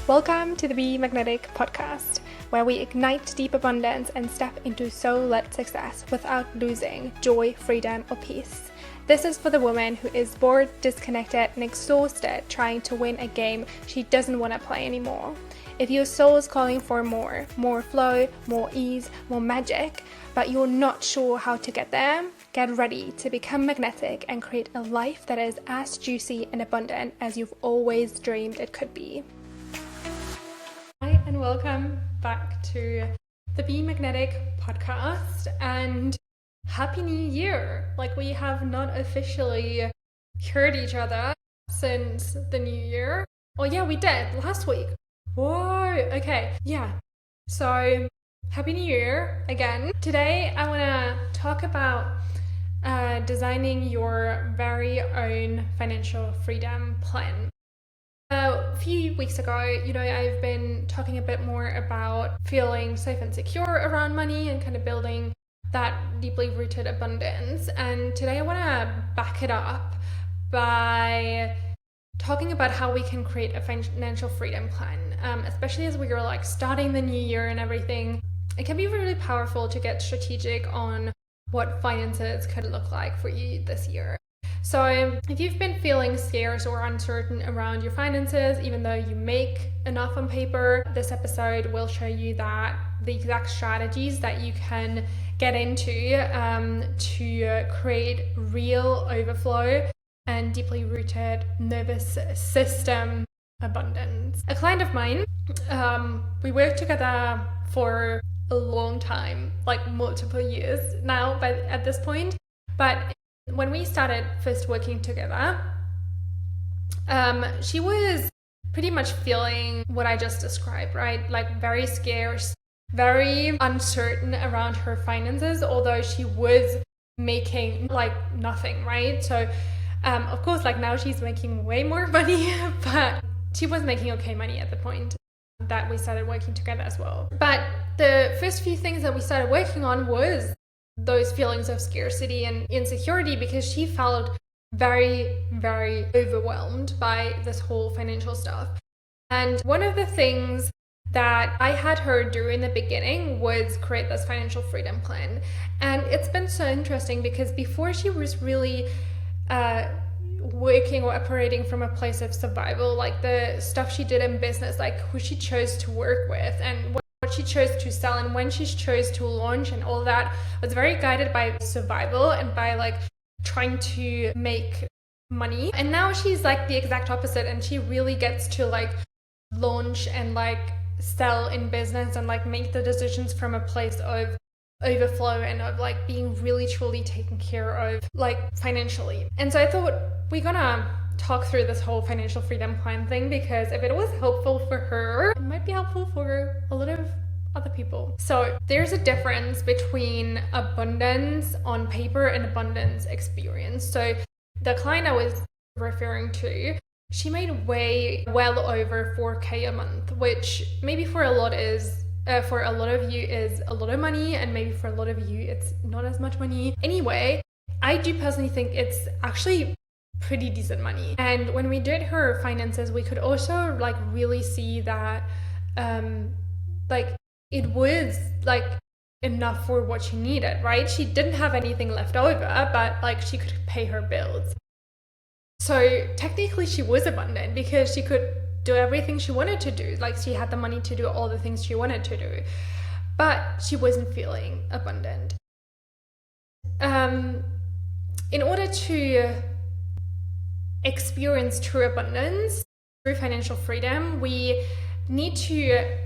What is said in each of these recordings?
Welcome to the Be Magnetic podcast, where we ignite deep abundance and step into soul-led success without losing joy, freedom, or peace. This is for the woman who is bored, disconnected, and exhausted trying to win a game she doesn't want to play anymore. If your soul is calling for more flow, more ease, more magic, but you're not sure how to get there, get ready to become magnetic and create a life that is as juicy and abundant as you've always dreamed it could be. Hi, and welcome back to the Be Magnetic podcast, and Happy New Year! Like, we have not officially heard each other since the new year. Oh yeah, we did last week. Whoa, okay, yeah. So, Happy New Year again. Today I want to talk about designing your very own financial freedom plan. A few weeks ago, I've been talking a bit more about feeling safe and secure around money and kind of building that deeply rooted abundance. And today I want to back it up by talking about how we can create a financial freedom plan, especially as we are like starting the new year and everything. It can be really powerful to get strategic on what finances could look like for you this year. So if you've been feeling scarce or uncertain around your finances, even though you make enough on paper, this episode will show you that the exact strategies that you can get into to create real overflow and deeply rooted nervous system abundance. A client of mine, we worked together for a long time, like multiple years now at this point, but when we started first working together, she was pretty much feeling what I just described, right? Like very scarce, very uncertain around her finances, although she was making like nothing, right? So of course, like now she's making way more money, but she was making okay money at the point that we started working together as well. But the first few things that we started working on was those feelings of scarcity and insecurity, because she felt very, very overwhelmed by this whole financial stuff. And one of the things that I had her do in the beginning was create this financial freedom plan. And it's been so interesting because before she was really working or operating from a place of survival, like the stuff she did in business, like who she chose to work with and what she chose to sell and when she chose to launch and all that was very guided by survival and by like trying to make money. And now she's like the exact opposite, and she really gets to like launch and like sell in business and like make the decisions from a place of overflow and of like being really truly taken care of like financially. And so I thought we're gonna talk through this whole financial freedom plan thing, because if it was helpful for her, it might be helpful for a lot of other people. So there's a difference between abundance on paper and abundance experience. So the client I was referring to, she made well over 4K a month, which maybe for a lot of you is a lot of money, and maybe for a lot of you it's not as much money. Anyway, I do personally think it's actually pretty decent money. And when we did her finances, we could also like really see that like it was like enough for what she needed, right? She didn't have anything left over, but like she could pay her bills. So technically she was abundant because she could do everything she wanted to do. Like she had the money to do all the things she wanted to do, but she wasn't feeling abundant. In order to experience true abundance, true financial freedom, we need to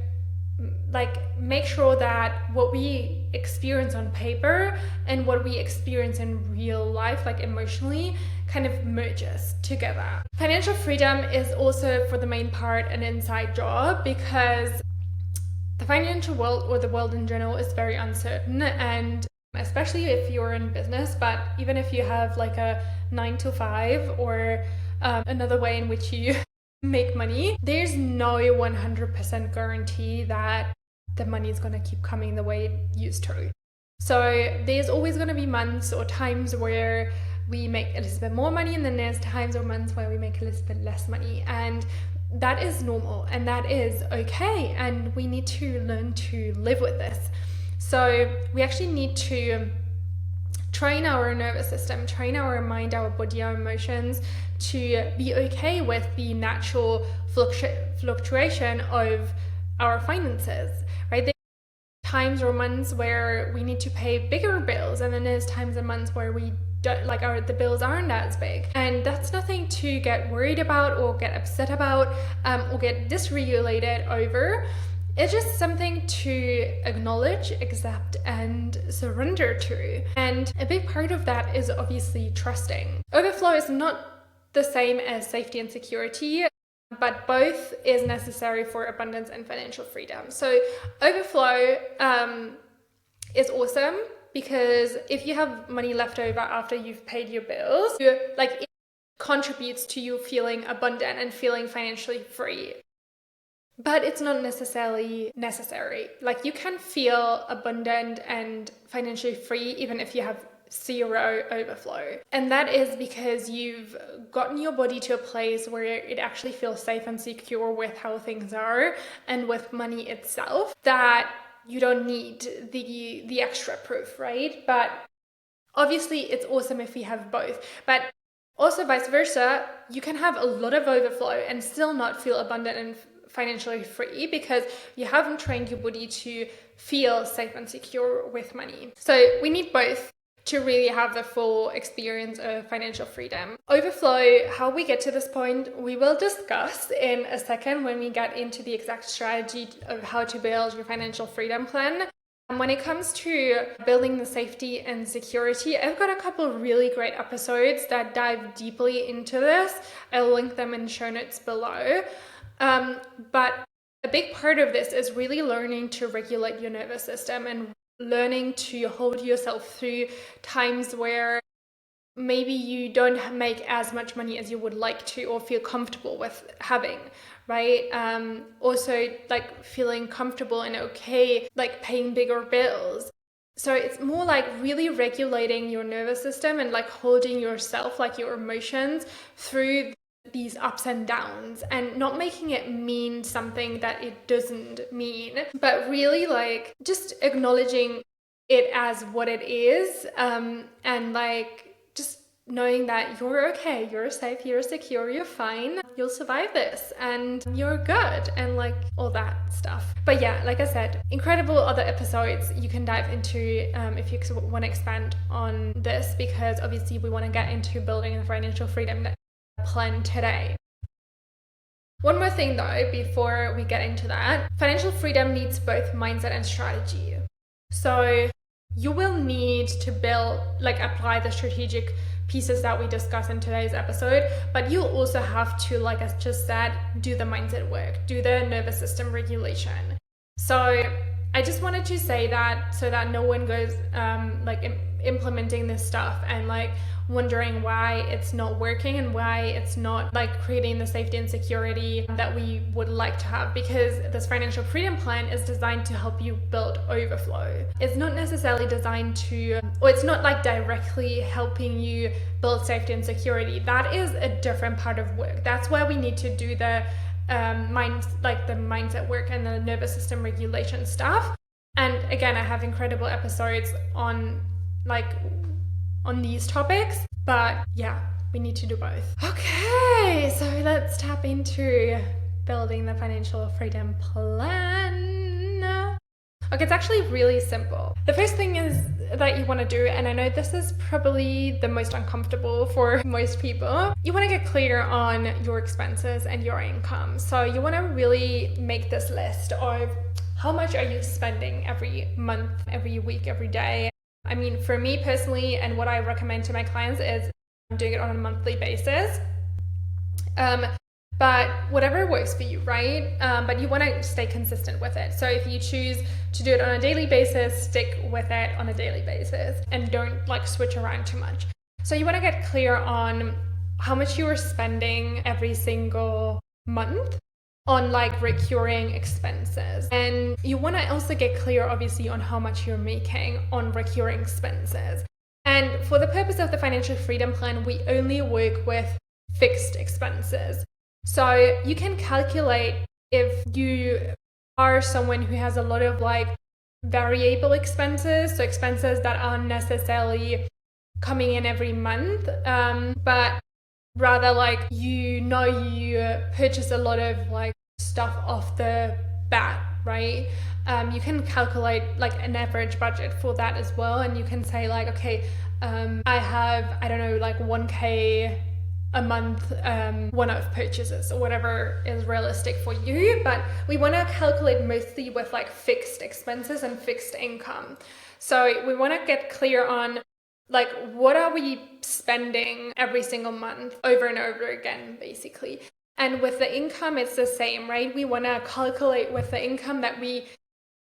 like make sure that what we experience on paper and what we experience in real life, like emotionally, kind of merges together. Financial freedom is also, for the main part, an inside job, because the financial world, or the world in general, is very uncertain. And especially if you're in business, but even if you have like a 9 to 5 or another way in which you make money, there's no 100% guarantee that the money is going to keep coming the way it used to. So there's always going to be months or times where we make a little bit more money, and then there's times or months where we make a little bit less money. And that is normal and that is okay, and we need to learn to live with this. So we actually need to train our nervous system, train our mind, our body, our emotions to be okay with the natural fluctuation of our finances, right? There's times or months where we need to pay bigger bills, and then there's times and months where we don't, like, the bills aren't as big, and that's nothing to get worried about or get upset about or get dysregulated over. It's just something to acknowledge, accept, and surrender to. And a big part of that is obviously trusting. Overflow is not the same as safety and security, but both is necessary for abundance and financial freedom. So overflow is awesome, because if you have money left over after you've paid your bills, it contributes to you feeling abundant and feeling financially free. But it's not necessarily necessary. Like, you can feel abundant and financially free even if you have zero overflow. And that is because you've gotten your body to a place where it actually feels safe and secure with how things are and with money itself, that you don't need the extra proof, right? But obviously it's awesome if you have both. But also vice versa, you can have a lot of overflow and still not feel abundant and financially free, because you haven't trained your body to feel safe and secure with money. So we need both to really have the full experience of financial freedom. Overflow, how we get to this point, we will discuss in a second when we get into the exact strategy of how to build your financial freedom plan. And when it comes to building the safety and security, I've got a couple of really great episodes that dive deeply into this. I'll link them in the show notes below. But a big part of this is really learning to regulate your nervous system and learning to hold yourself through times where maybe you don't make as much money as you would like to or feel comfortable with having, right? Also, like, feeling comfortable and okay, like paying bigger bills. So it's more like really regulating your nervous system and like holding yourself, like your emotions, through these ups and downs, and not making it mean something that it doesn't mean, but really like just acknowledging it as what it is, and like just knowing that you're okay, you're safe, you're secure, you're fine, you'll survive this, and you're good, and like all that stuff. But yeah, like I said, incredible other episodes you can dive into if you want to expand on this, because obviously we want to get into building the financial freedom plan today. One more thing though, before we get into that, financial freedom needs both mindset and strategy. So you will need to apply the strategic pieces that we discussed in today's episode, but you'll also have to, like I just said, do the mindset work, do the nervous system regulation. So I just wanted to say that so that no one goes implementing this stuff and like wondering why it's not working and why it's not like creating the safety and security that we would like to have, because this financial freedom plan is designed to help you build overflow. It's not necessarily designed to, or it's not like directly helping you build safety and security. That is a different part of work. That's where we need to do the mindset work and the nervous system regulation stuff. And again, I have incredible episodes on these topics, but yeah, we need to do both. Okay, so let's tap into building the financial freedom plan. Okay, it's actually really simple. The first thing is that you want to do, and I know this is probably the most uncomfortable for most people, you want to get clear on your expenses and your income. So you want to really make this list of how much are you spending every month, every week, every day. I mean, for me personally, and what I recommend to my clients is doing it on a monthly basis. But whatever works for you, right? But you want to stay consistent with it. So if you choose to do it on a daily basis, stick with it on a daily basis and don't like switch around too much. So you want to get clear on how much you are spending every single month on like recurring expenses. And you want to also get clear obviously on how much you're making on recurring expenses. And for the purpose of the financial freedom plan, we only work with fixed expenses. So you can calculate if you are someone who has a lot of like variable expenses, so expenses that aren't necessarily coming in every month, but rather like you purchase a lot of like stuff off the bat, right? You can calculate like an average budget for that as well, and you can say like, okay, I have, I don't know, like 1K a month one-off purchases or whatever is realistic for you, but we want to calculate mostly with like fixed expenses and fixed income. So we want to get clear on like what are we spending every single month over and over again, basically. And with the income, it's the same, right? We want to calculate with the income that we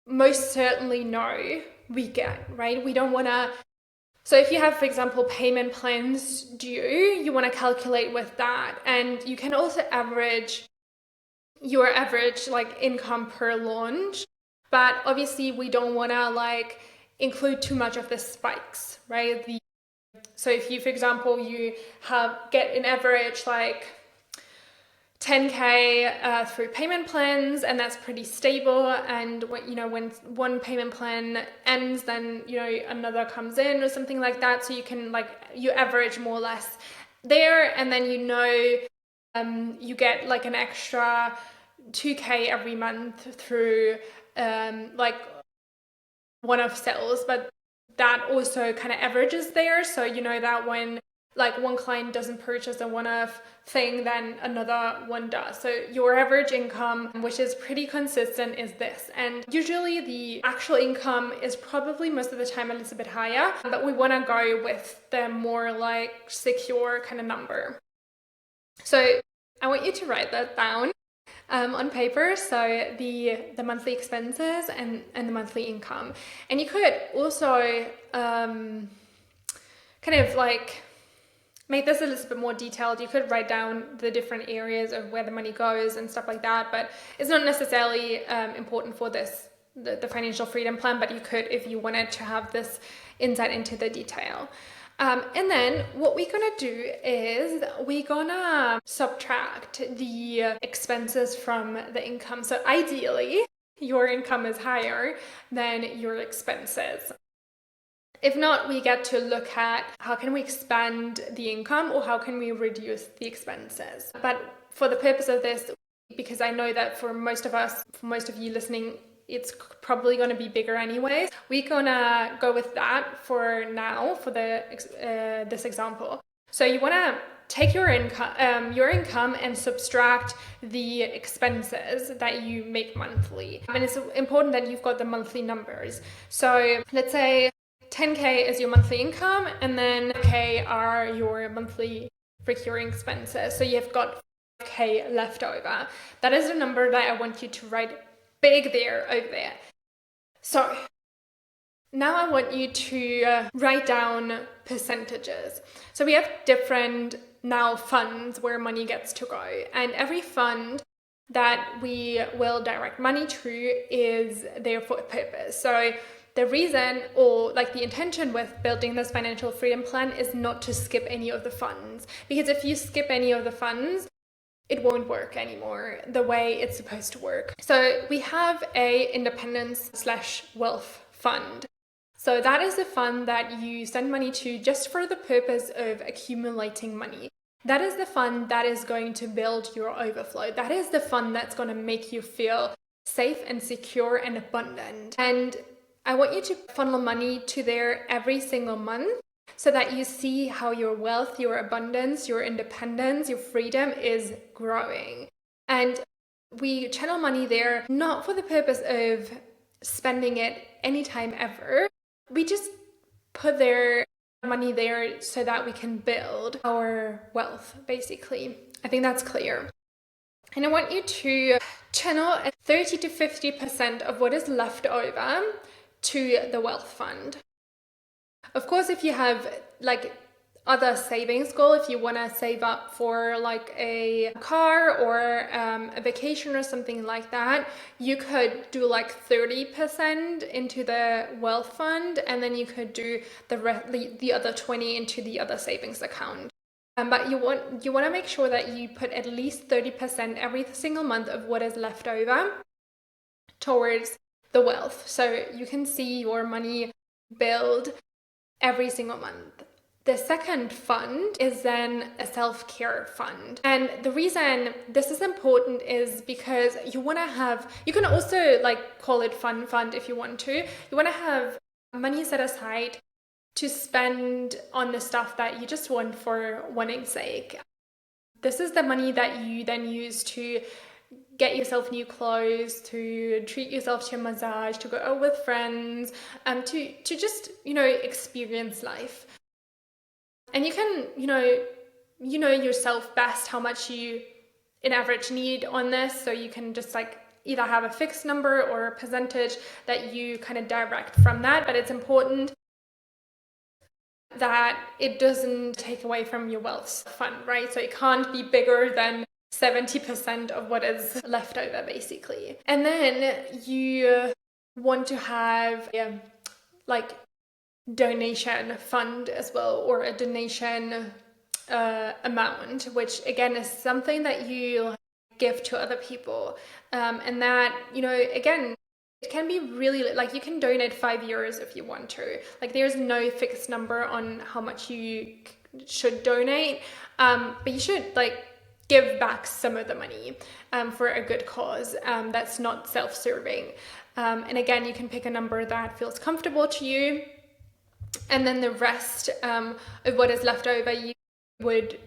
most certainly know we get, right? We don't want to. So if you have, for example, payment plans due, you want to calculate with that. And you can also average your average like income per launch. But obviously we don't want to like include too much of the spikes, right? So if you, for example, you get an average like 10K through payment plans, and that's pretty stable, and when one payment plan ends, then another comes in or something like that, so you can you average more or less there, and then you get like an extra 2K every month through like one-off sales, but that also kind of averages there, so you know that when like one client doesn't purchase a one-off thing, then another one does. So your average income, which is pretty consistent, is this. And usually the actual income is probably most of the time a little bit higher, but we want to go with the more like secure kind of number. So I want you to write that down on paper, so the monthly expenses and the monthly income. And you could also kind of like make this a little bit more detailed. You could write down the different areas of where the money goes and stuff like that, but it's not necessarily important for the financial freedom plan, but you could if you wanted to have this insight into the detail. And then what we're gonna do is we're gonna subtract the expenses from the income. So ideally, your income is higher than your expenses. If not, we get to look at how can we expand the income or how can we reduce the expenses. But for the purpose of this, because I know that for most of you listening, it's probably going to be bigger anyways, we're going to go with that for now for this example. So you want to take your income and subtract the expenses that you make monthly. And it's important that you've got the monthly numbers. So let's say 10K is your monthly income, and then K are your monthly recurring expenses. So you've got 5K left over. That is the number that I want you to write big over there. So now I want you to write down percentages. So we have different now funds where money gets to go, and every fund that we will direct money to is there for a purpose. So the reason or like the intention with building this financial freedom plan is not to skip any of the funds, because if you skip any of the funds, it won't work anymore the way it's supposed to work. So we have a independence/wealth fund. So that is a fund that you send money to just for the purpose of accumulating money. That is the fund that is going to build your overflow. That is the fund that's going to make you feel safe and secure and abundant. And I want you to funnel money to there every single month so that you see how your wealth, your abundance, your independence, your freedom is growing. And we channel money there not for the purpose of spending it anytime ever. We just put their money there so that we can build our wealth, basically. I think that's clear. And I want you to channel 30 to 50% of what is left over to the wealth fund. Of course, if you have like other savings goal, if you want to save up for like a car or a vacation or something like that, you could do like 30% into the wealth fund, and then you could do the other 20 into the other savings account. But you want to make sure that you put at least 30% every single month of what is left over towards the wealth. So you can see your money build every single month. The second fund is then a self-care fund. And the reason this is important is because you can also like call it fun fund if you want to. You want to have money set aside to spend on the stuff that you just want for wanting's sake. This is the money that you then use to get yourself new clothes, to treat yourself to a massage, to go out with friends, to just, experience life. And you can, yourself best how much you, in average, need on this. So you can just like either have a fixed number or a percentage that you kind of direct from that. But it's important that it doesn't take away from your wealth fund, right? So it can't be bigger than 70% of what is left over, basically. And then you want to have like donation fund as well, or a donation amount, which again is something that you give to other people, and that, again, it can be really like, you can donate 5 years if you want to. Like, there's no fixed number on how much you should donate, but you should like give back some of the money for a good cause that's not self-serving. And again, you can pick a number that feels comfortable to you. And then the rest of what is left over, you would,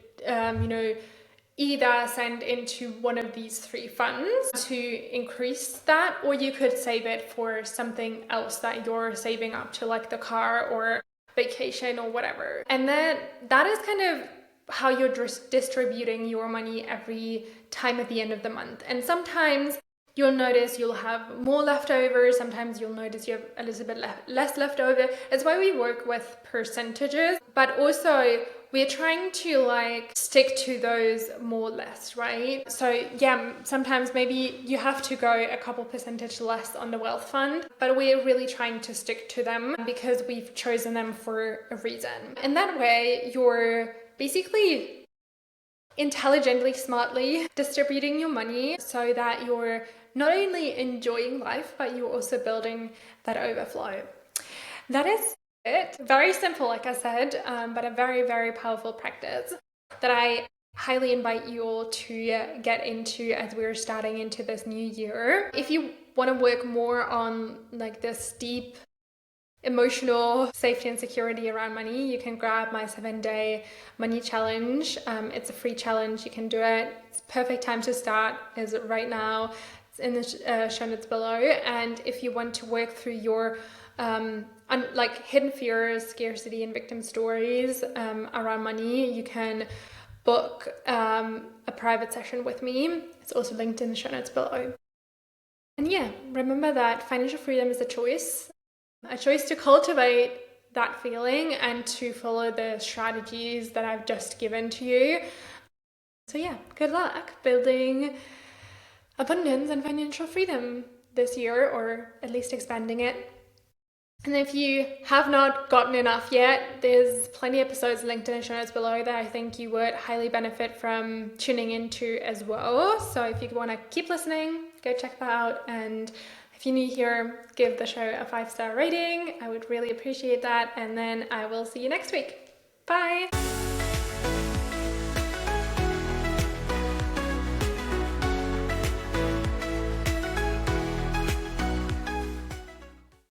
either send into one of these 3 funds to increase that, or you could save it for something else that you're saving up to, like the car or vacation or whatever. And then that is kind of how you're distributing your money every time at the end of the month. And sometimes you'll notice you'll have more leftovers. Sometimes you'll notice you have a little bit less leftover. That's why we work with percentages, but also we're trying to like stick to those more or less, right? So yeah, sometimes maybe you have to go a couple percentage less on the wealth fund, but we're really trying to stick to them because we've chosen them for a reason. And that way you're basically intelligently, smartly distributing your money so that you're not only enjoying life, but you're also building that overflow. That is it. Very simple, like I said, but a very, very powerful practice that I highly invite you all to get into as we're starting into this new year. If you want to work more on like this deep emotional safety and security around money, you can grab my 7-day money challenge. It's a free challenge. You can do it. It's perfect time to start is right now. It's in the show notes below. And if you want to work through your like hidden fears, scarcity, and victim stories around money, you can book a private session with me. It's also linked in the show notes below. And yeah, remember that financial freedom is a choice to cultivate that feeling and to follow the strategies that I've just given to you. So yeah, good luck building abundance and financial freedom this year, or at least expanding it. And if you have not gotten enough yet, there's plenty of episodes linked in the show notes below that I think you would highly benefit from tuning into as well. So if you want to keep listening, go check that out. And if you're new here, give the show a 5-star rating. I would really appreciate that. And then I will see you next week. Bye.